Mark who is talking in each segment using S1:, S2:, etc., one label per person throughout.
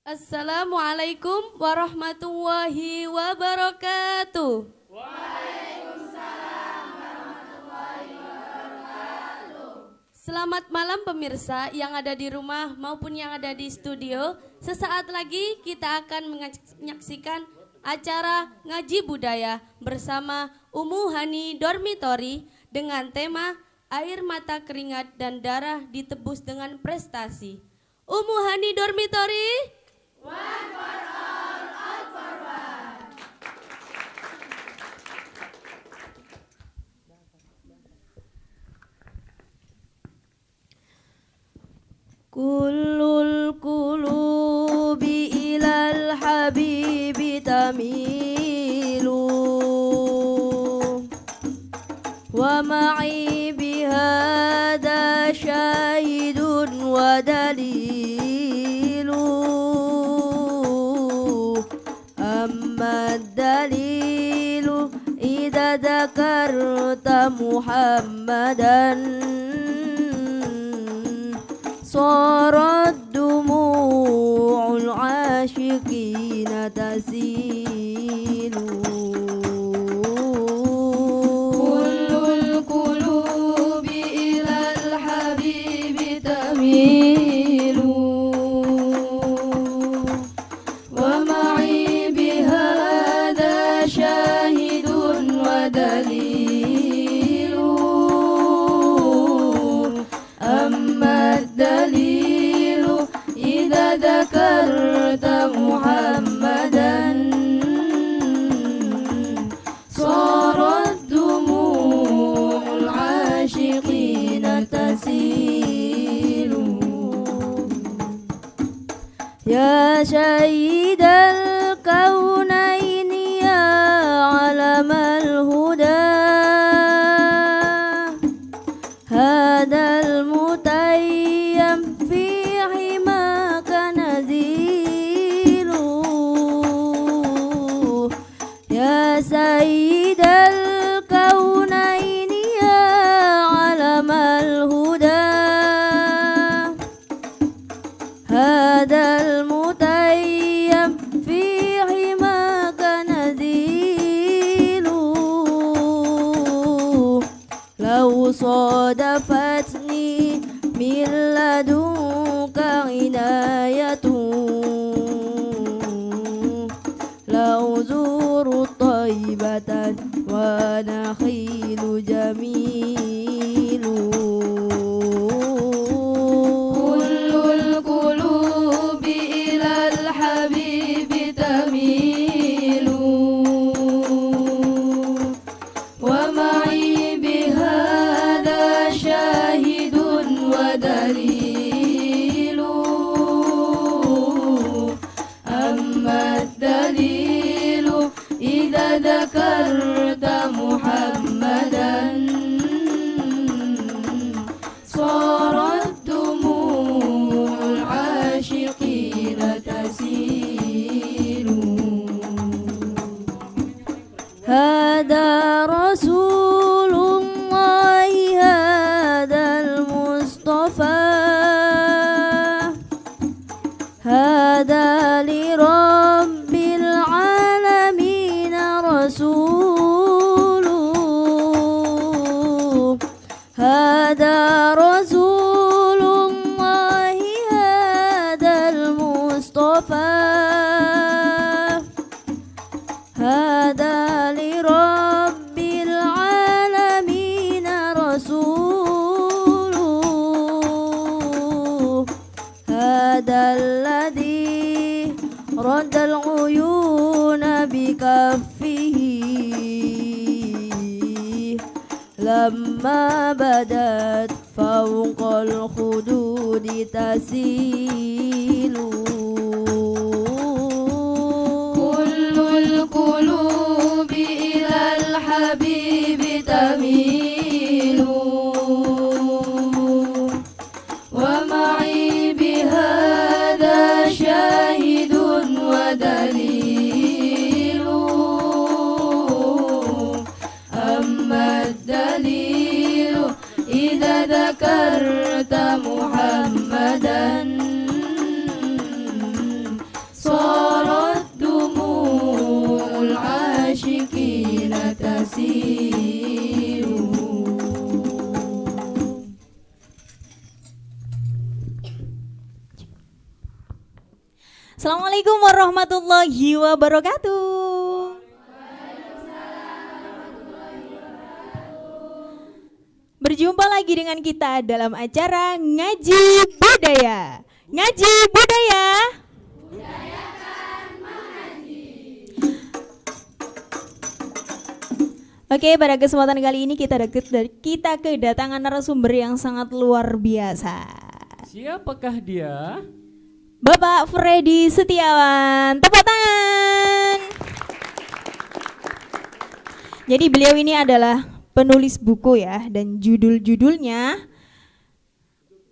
S1: Assalamualaikum warahmatullahi wabarakatuh. Selamat malam pemirsa yang ada di rumah maupun yang ada di studio. Sesaat lagi kita akan menyaksikan acara ngaji budaya bersama Umu Hani Dormitory dengan tema Air Mata Keringat dan Darah Ditebus dengan Prestasi. Umu Hani Dormitory. One for all for one. Kullul qulubi ilal habibi tamilu wa ma'i bihada syahidun wa dalilu amma dalilu idza dzakarta Muhammadan sarat dumu'ul asyiqina tasilu kullul qulubi ilal habibi tamilu wa ma'i bihada syahidun wa dalilu amma dalilu idza dzakarta Muhammadan sarat dumu'ul asyiqina tasilu ya sayyidal kaunaini ya alamal huda hadal mutayyam fi himaka nazilu ya sayyidal kaunaini ya alamal huda hadal mutayyam fi himaka nazilu law sadafatni min ladunka inayatun law zuru taibatan wa nakhilu jamilu kullul qulubi ilal habibi tamilu wa ma'i bihada syahidun wa dalilu amma dalilu idza dzakarta Muhammadan sarat dumu'ul asyiqina tasilu hada Rasulullahi hadal Mustafa hada li rabbil alamin rasuluh hada Rasulullahi hadal Mustafa hada li rabbil alamin rasuluh hada alladhi raddal uyuna bikaffihi lamma badat fawqal khududi tasilu kullul qulubi ilal habibi tamilu wa ma'i bihada syahidun wa dalilu amma dalilu idza dzakarta Muhammadan
S2: Assalamualaikum warahmatullahi wabarakatuh. Berjumpa lagi dengan kita dalam acara Ngaji Budaya. Ngaji Budaya. Oke, pada kesempatan kali ini kita kedatangan narasumber yang sangat luar biasa.
S3: Siapakah dia?
S2: Bapak Freddy Setiawan. Tepuk tangan. Jadi beliau ini adalah penulis buku ya, dan judul-judulnya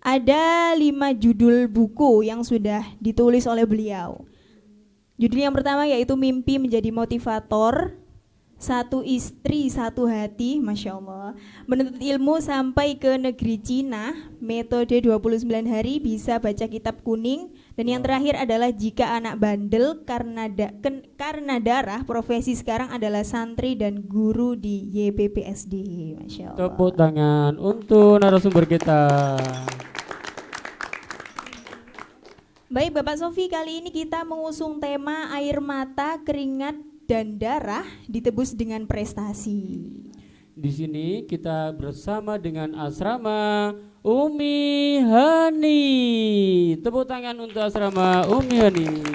S2: ada 5 judul buku yang sudah ditulis oleh beliau. Judul yang pertama yaitu Mimpi Menjadi Motivator, Satu Istri Satu Hati, Masya Allah, Menuntut Ilmu Sampai ke Negeri Cina, Metode 29 Hari Bisa Baca Kitab Kuning, dan yang terakhir adalah Jika Anak Bandel Karena Darah, Profesi Sekarang adalah Santri dan Guru di YPPSD. Masya Allah.
S3: Tepuk tangan untuk narasumber kita.
S2: Baik Bapak Sofi, kali ini kita mengusung tema air mata, keringat, dan darah ditebus dengan prestasi.
S3: Di sini kita bersama dengan asrama Umi Hani. Tepuk tangan untuk asrama Umi Hani.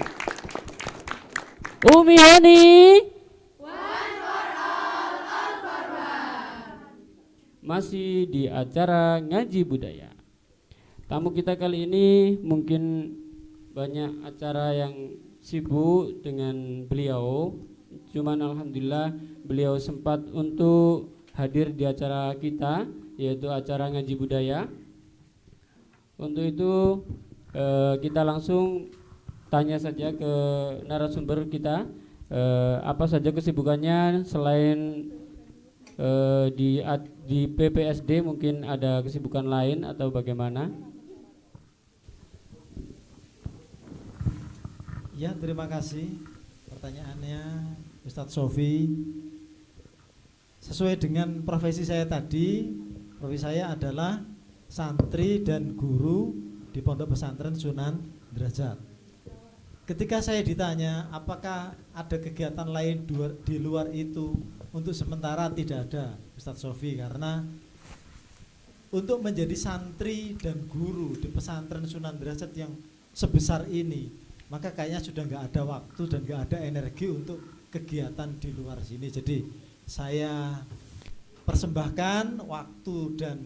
S3: Umi Hani. Masih di acara Ngaji Budaya. Tamu kita kali ini mungkin banyak acara yang sibuk dengan beliau. Cuman alhamdulillah beliau sempat untuk hadir di acara kita, yaitu acara Ngaji Budaya. Untuk itu kita langsung tanya saja ke narasumber kita, apa saja kesibukannya selain di PPSD, mungkin ada kesibukan lain atau bagaimana?
S4: Ya, terima kasih pertanyaannya Ustadz Sofi. Sesuai dengan profesi saya tadi, profesi saya adalah santri dan guru di Pondok Pesantren Sunan Derajat. Ketika saya ditanya apakah ada kegiatan lain di luar itu, untuk sementara tidak ada Ustadz Sofi, karena untuk menjadi santri dan guru di pesantren Sunan Derajat yang sebesar ini, maka kayaknya sudah nggak ada waktu dan nggak ada energi untuk kegiatan di luar sini. Jadi saya persembahkan waktu dan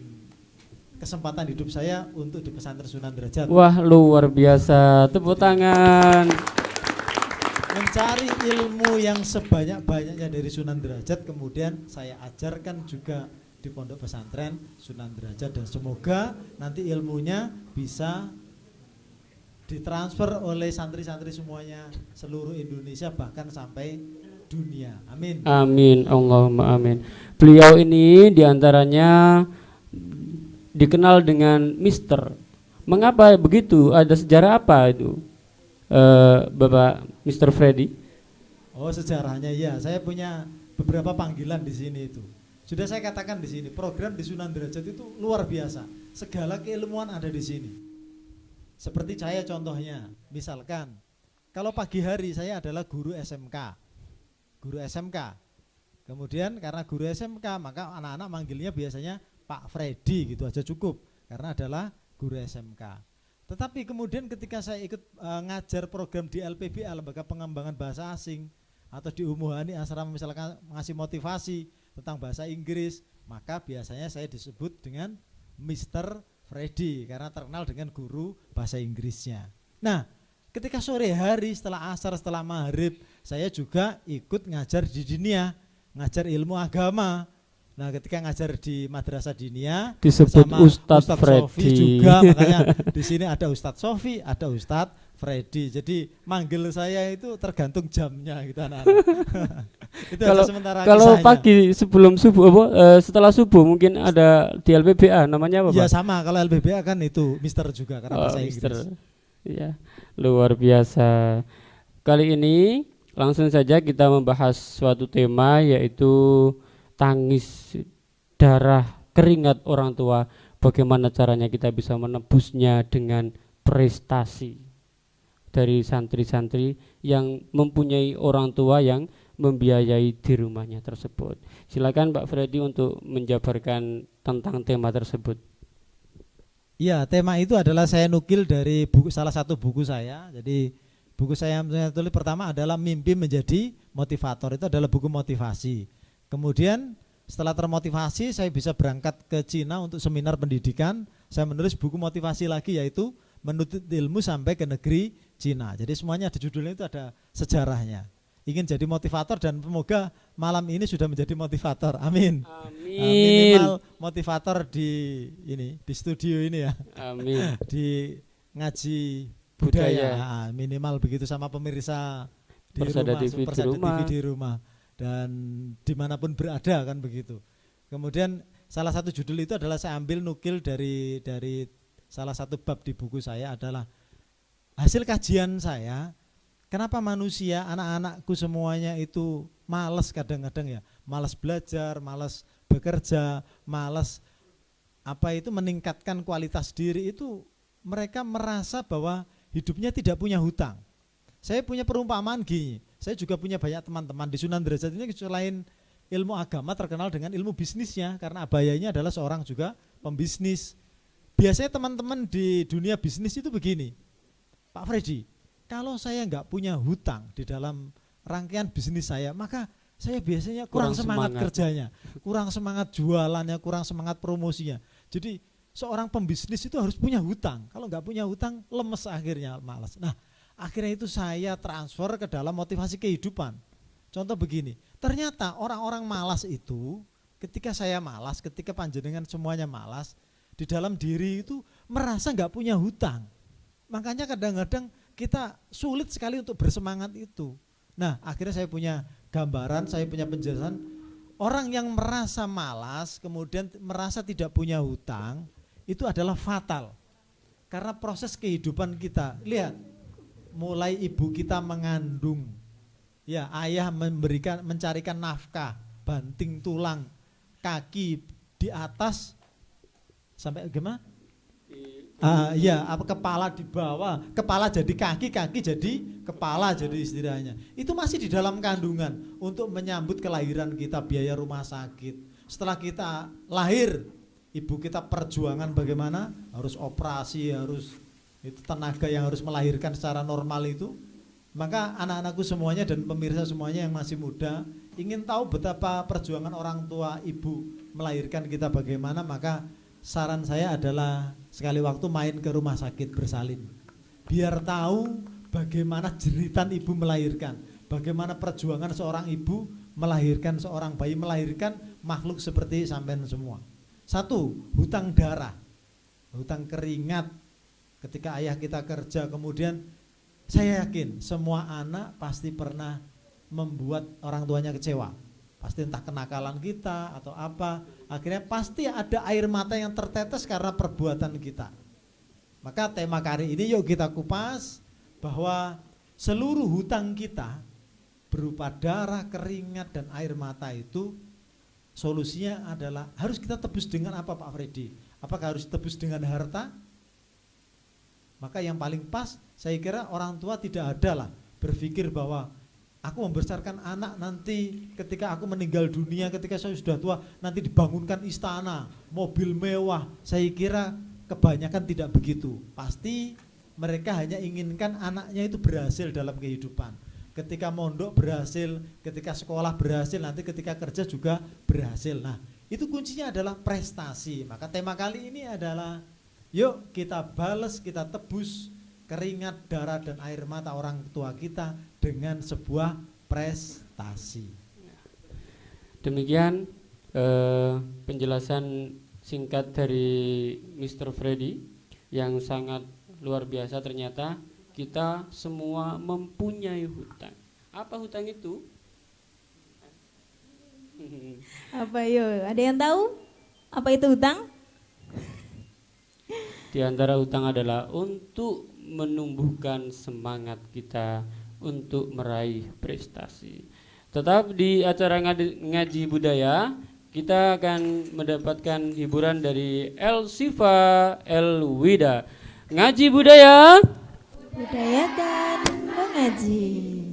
S4: kesempatan hidup saya untuk di pesantren Sunan Derajat.
S3: Wah, luar biasa, tepuk tangan.
S4: Mencari ilmu yang sebanyak-banyaknya dari Sunan Derajat, kemudian saya ajarkan juga di pondok pesantren Sunan Derajat, dan semoga nanti ilmunya bisa ditransfer oleh santri-santri semuanya seluruh Indonesia, bahkan sampai dunia. Amin.
S3: Amin, Allahumma amin. Beliau ini diantaranya dikenal dengan Mister. Mengapa begitu? Ada sejarah apa itu, Bapak Mister Freddy?
S4: Oh, sejarahnya ya, saya punya beberapa panggilan di sini itu. Sudah saya katakan di sini, program di Sunan Derajat itu luar biasa. Segala keilmuan ada di sini. Seperti saya contohnya, misalkan kalau pagi hari saya adalah guru SMK. Guru SMK. Kemudian karena guru SMK, maka anak-anak manggilnya biasanya Pak Freddy, gitu aja cukup, karena adalah guru SMK. Tetapi kemudian ketika saya ikut ngajar program di LPBA, Lembaga Pengembangan Bahasa Asing, atau di Umuhani asrama misalkan ngasih motivasi tentang bahasa Inggris, maka biasanya saya disebut dengan Mr. Freddy karena terkenal dengan guru bahasa Inggrisnya. Nah, ketika sore hari setelah asar, setelah maghrib, saya juga ikut ngajar di Dinia, ngajar ilmu agama. Nah, ketika ngajar di Madrasah Dinia
S3: disebut Ustadz
S4: Sofi
S3: Freddy
S4: juga, makanya di sini ada Ustadz Sofi, ada Ustadz Freddy. Jadi manggil saya itu tergantung jamnya gitu anak-anak. Itu kalau
S3: pagi sebelum subuh setelah subuh mungkin ada di LPBA, namanya apa, Pak?
S4: Ya sama, kalau LPBA kan itu Mister juga karena bahasa Inggris.
S3: Ya, luar biasa. Kali ini langsung saja kita membahas suatu tema, yaitu tangis darah keringat orang tua. Bagaimana caranya kita bisa menebusnya dengan prestasi. dari santri-santri yang mempunyai orang tua yang membiayai di rumahnya tersebut. Silakan Pak Freddy untuk menjabarkan tentang tema tersebut.
S4: Ya, tema itu adalah saya nukil dari salah satu buku saya. Jadi buku saya yang saya tulis pertama adalah Mimpi Menjadi Motivator. Itu adalah buku motivasi. Kemudian setelah termotivasi saya bisa berangkat ke Cina untuk seminar pendidikan. Saya menulis buku motivasi lagi, yaitu Menuntut Ilmu Sampai ke Negeri Cina. Jadi semuanya di judulnya itu ada sejarahnya. Ingin jadi motivator dan semoga malam ini sudah menjadi motivator. Amin.
S3: Amin.
S4: Minimal motivator di studio ini ya.
S3: Amin.
S4: Di ngaji
S3: Budaya.
S4: budaya. Minimal begitu sama pemirsa di
S3: Persada
S4: rumah,
S3: TV di
S4: Persada
S3: rumah.
S4: TV di rumah dan dimanapun berada kan begitu. Kemudian salah satu judul itu adalah saya ambil nukil dari salah satu bab di buku saya adalah hasil kajian saya. Kenapa manusia, anak-anakku semuanya itu malas kadang-kadang ya, malas belajar, malas bekerja, malas meningkatkan kualitas diri itu, mereka merasa bahwa hidupnya tidak punya hutang. Saya punya perumpamaan gini, saya juga punya banyak teman-teman di Sunan Derajat ini selain ilmu agama terkenal dengan ilmu bisnisnya, karena abayanya adalah seorang juga pembisnis. Biasanya teman-teman di dunia bisnis itu begini, Pak Freddy, kalau saya nggak punya hutang di dalam rangkaian bisnis saya, maka saya biasanya kurang semangat kerjanya, kurang semangat jualannya, kurang semangat promosinya. Jadi seorang pembisnis itu harus punya hutang. Kalau nggak punya hutang, lemes akhirnya, malas. Nah, akhirnya itu saya transfer ke dalam motivasi kehidupan. Contoh begini, ternyata orang-orang malas itu, ketika saya malas, ketika panjenengan semuanya malas, di dalam diri itu merasa nggak punya hutang. Makanya kadang-kadang kita sulit sekali untuk bersemangat itu. Nah, akhirnya saya punya gambaran, saya punya penjelasan. Orang yang merasa malas, kemudian merasa tidak punya hutang, itu adalah fatal. Karena proses kehidupan kita, lihat, mulai ibu kita mengandung, ya ayah mencarikan nafkah, banting tulang, kaki di atas, sampai gimana? Kepala di bawah, kepala jadi kaki, kaki jadi kepala, jadi istilahnya. Itu masih di dalam kandungan untuk menyambut kelahiran kita, biaya rumah sakit. Setelah kita lahir, ibu kita perjuangan bagaimana, harus operasi, harus itu tenaga yang harus melahirkan secara normal itu. Maka anak-anakku semuanya dan pemirsa semuanya yang masih muda ingin tahu betapa perjuangan orang tua ibu melahirkan kita bagaimana, maka saran saya adalah sekali waktu main ke rumah sakit bersalin. Biar tahu bagaimana jeritan ibu melahirkan, bagaimana perjuangan seorang ibu melahirkan seorang bayi, melahirkan makhluk seperti sampean semua. Satu, hutang darah, hutang keringat ketika ayah kita kerja. Kemudian saya yakin semua anak pasti pernah membuat orang tuanya kecewa. Pasti entah kenakalan kita atau apa, akhirnya pasti ada air mata yang tertetes karena perbuatan kita. Maka tema kali ini yuk kita kupas bahwa seluruh hutang kita berupa darah, keringat dan air mata itu solusinya adalah harus kita tebus dengan apa, Pak Freddy? Apakah harus tebus dengan harta? Maka yang paling pas saya kira orang tua tidak ada lah berpikir bahwa aku membesarkan anak nanti ketika aku meninggal dunia, ketika saya sudah tua, nanti dibangunkan istana, mobil mewah. Saya kira kebanyakan tidak begitu. Pasti mereka hanya inginkan anaknya itu berhasil dalam kehidupan. Ketika mondok berhasil, ketika sekolah berhasil, nanti ketika kerja juga berhasil. Nah, itu kuncinya adalah prestasi. Maka tema kali ini adalah yuk kita balas, kita tebus keringat, darah dan air mata orang tua kita dengan sebuah prestasi.
S3: Demikian penjelasan singkat dari Mr. Freddy yang sangat luar biasa. Ternyata kita semua mempunyai hutang. Apa hutang itu?
S2: Apa yuk? Ada yang tahu? Apa itu hutang?
S3: Di antara hutang adalah untuk menumbuhkan semangat kita untuk meraih prestasi. Tetap di acara ngaji budaya, kita akan mendapatkan hiburan dari El Sifa El Wida. Ngaji budaya.
S2: Budaya guys. ngaji.